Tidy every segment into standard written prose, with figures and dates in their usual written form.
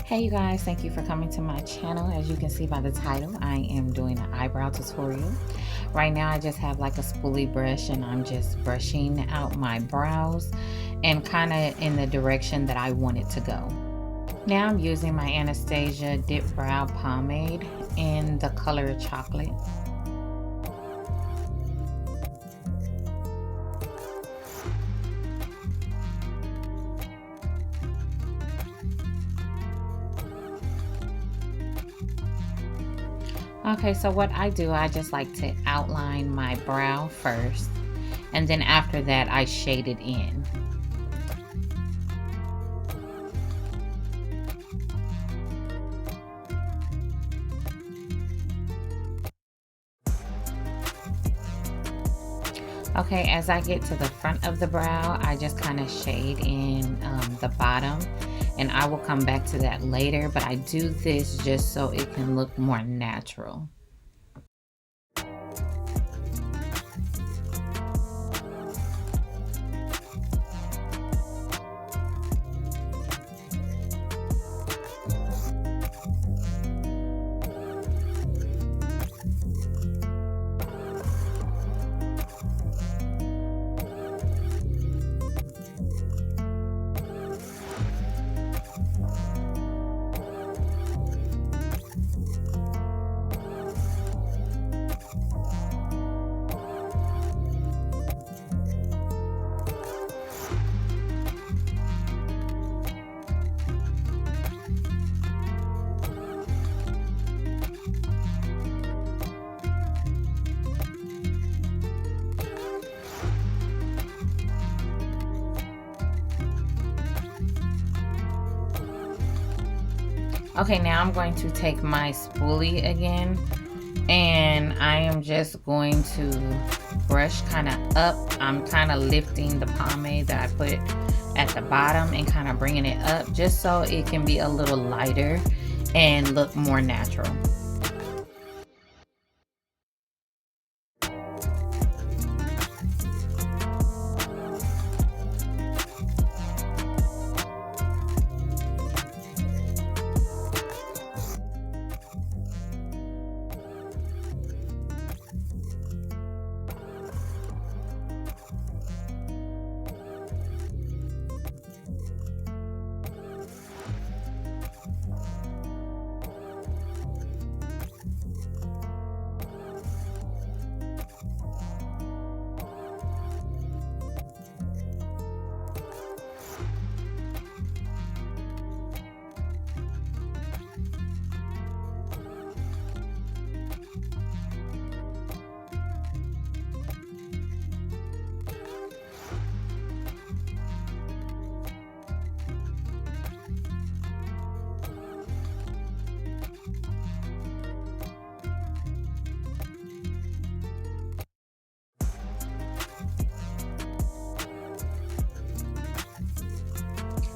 Hey you guys, thank you for coming to my channel. As you can see by the title, I am doing an eyebrow tutorial. Right now I just have like a spoolie brush and I'm just brushing out my brows and kind of in the direction that I want it to go. Now I'm using my Antastasia Dipbrow pomade in the color chocolate. Okay, so what I do, I just like to outline my brow first, and then after that I shade it in. Okay, as I get to the front of the brow, I just kind of shade in the bottom, and I will come back to that later, but I do this just so it can look more natural. Okay, now I'm going to take my spoolie again, and I am just going to brush kind of up. I'm kind of lifting the pomade that I put at the bottom and kind of bringing it up just so it can be a little lighter and look more natural.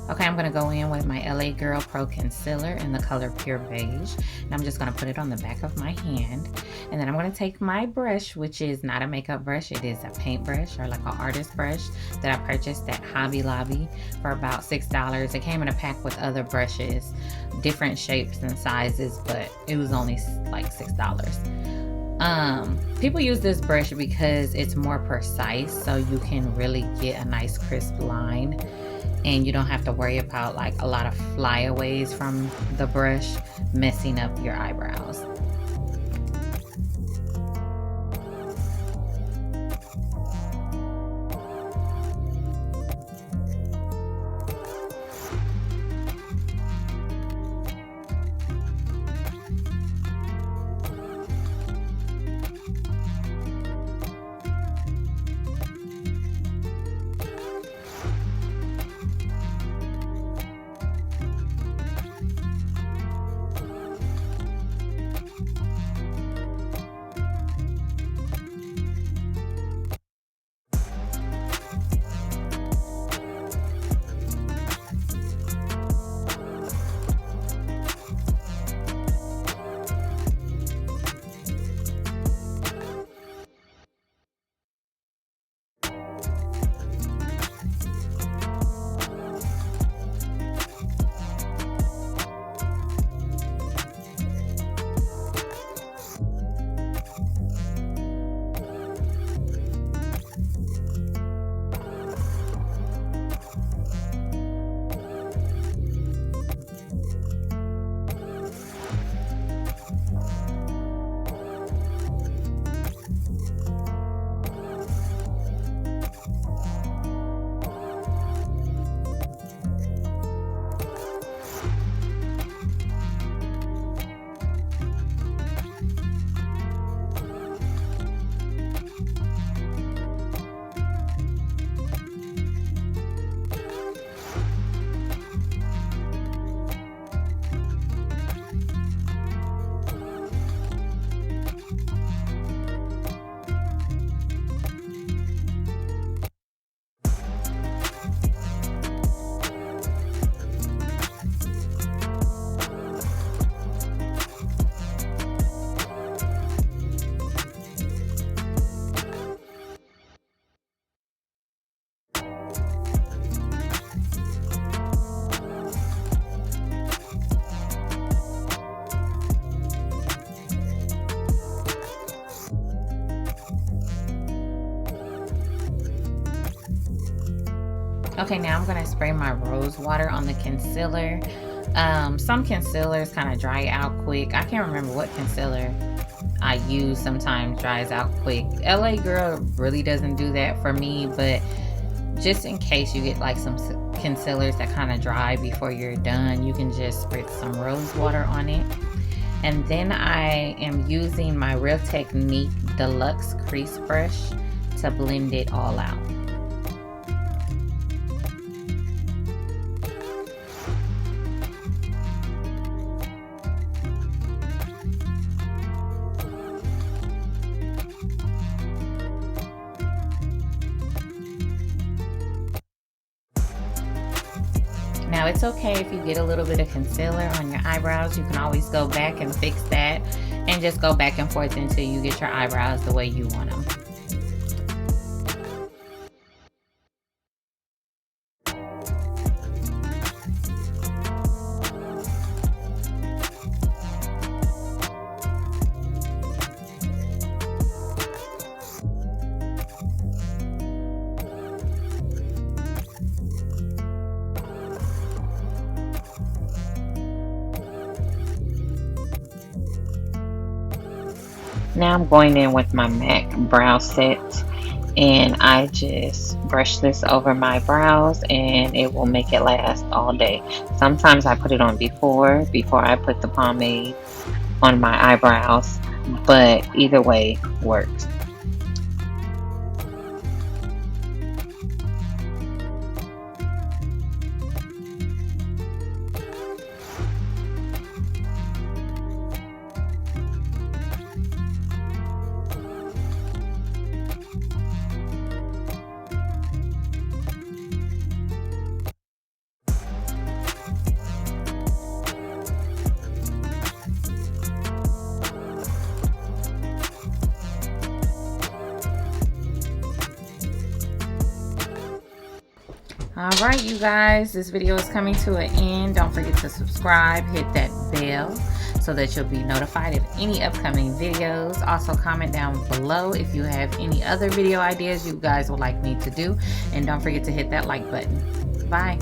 Okay, I'm gonna go in with my LA Girl Pro Concealer in the color Pure Beige. And I'm just gonna put it on the back of my hand. And then I'm gonna take my brush, which is not a makeup brush, it is a paint brush or like an artist brush that I purchased at Hobby Lobby for about $6. It came in a pack with other brushes, different shapes and sizes, but it was only like $6. People use this brush because it's more precise, so you can really get a nice crisp line. And you don't have to worry about like a lot of flyaways from the brush messing up your eyebrows. Okay, now I'm going to spray my rose water on the concealer. Some concealers kind of dry out quick. I can't remember what concealer I use sometimes dries out quick. LA Girl really doesn't do that for me, but just in case you get like some concealers that kind of dry before you're done, you can just spritz some rose water on it. And then I am using my Real Technique Deluxe Crease Brush to blend it all out. Now it's okay if you get a little bit of concealer on your eyebrows. You can always go back and fix that and just go back and forth until you get your eyebrows the way you want them. Now I'm going in with my MAC brow set, and I just brush this over my brows and it will make it last all day. Sometimes I put it on before I put the pomade on my eyebrows, but either way works. Alright, you guys, this video is coming to an end. Don't forget to subscribe, hit that bell so that you'll be notified of any upcoming videos. Also, comment down below if you have any other video ideas you guys would like me to do. And don't forget to hit that like button. Bye.